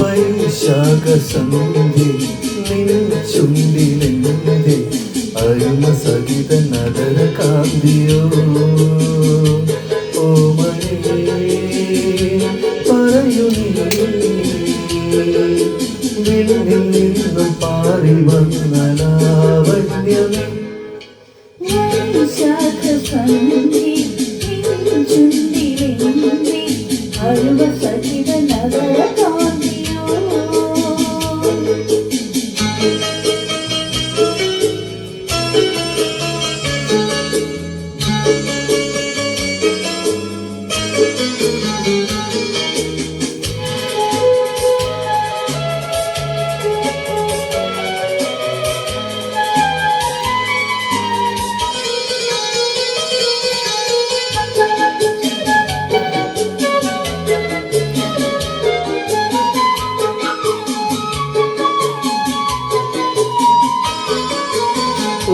വൈശാഖ സന്ധ്യ നിൻ ചുണ്ടിലെന്റെ അരുമ സഹിത നഗര കാന്തിയോ ഓമനേ പറയൂ വിണ്ണിൽ നിന്നും പാറി വന്ന ലാവണ്യമേ വൈശാഖ സന്ധ്യ ചുണ്ടിലെന്റെ അരുമ സഹിത നഗര കാന്തിയോ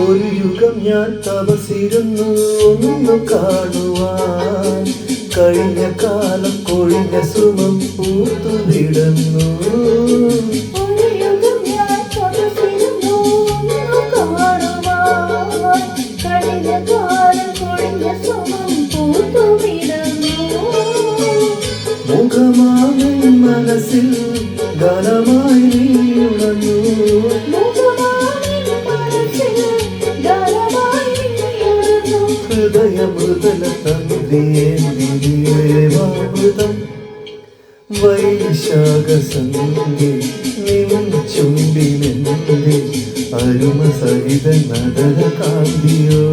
ഒരു യുഗം ഞാൻ തപസിരുന്നു ഒന്നു കാണുവാൻ കഴിഞ്ഞ കാലം കൊഴിഞ്ഞ സുമം പൂത്തുവിടുന്നു മുഖമാവിൻ മനസ്സിൽ ഗാനമായി നീയുണർന്നു ഹൃദയമൃതല തന്ത്രിയേവാമൃതം വൈശാഖ സന്ധ്യ നിൻ ചുണ്ടിലെന്റെ അരുമ സഹിത നഗര കാന്തിയോ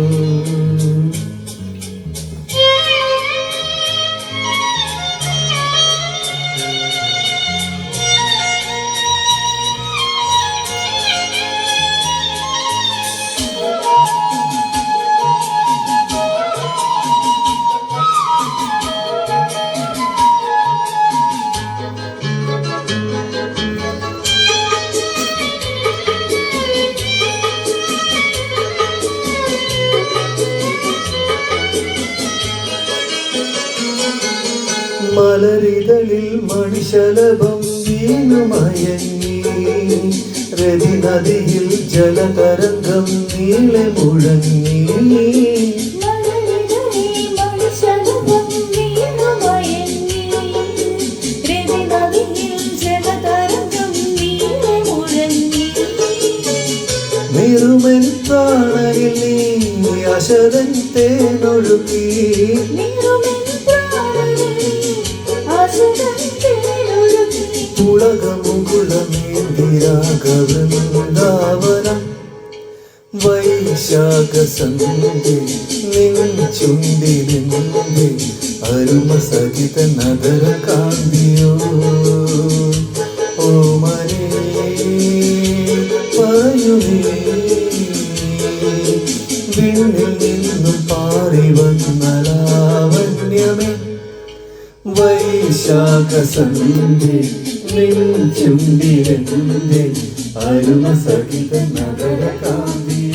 മലരിതളിൽ മണിശലഭം വീണുമയങ്ങി രതി നദിയിൽ ജലതരംഗം നീളെ മുഴങ്ങി നിറുമൻ പ്രാണനിൽ നീ അശരൻ തേനൊഴുക്കി പുളകമുകുളമേന്തിരാഗവൃന്ദാവനം വൈശാഖ സന്ധ്യ നിൻ ചുണ്ടിലെന്റെ അരുമ സഹിത നഗര കാന്തിയോ ഓമനേ പറയൂ വിണ്ണിൽ നിന്നും പാറി വന്ന ലാവണ്യമേ വൈശാഖ സന്ധ്യ നിൻ ചുണ്ടിലെന്റെ അരുമ സഹിത നഗര കാന്തിയോ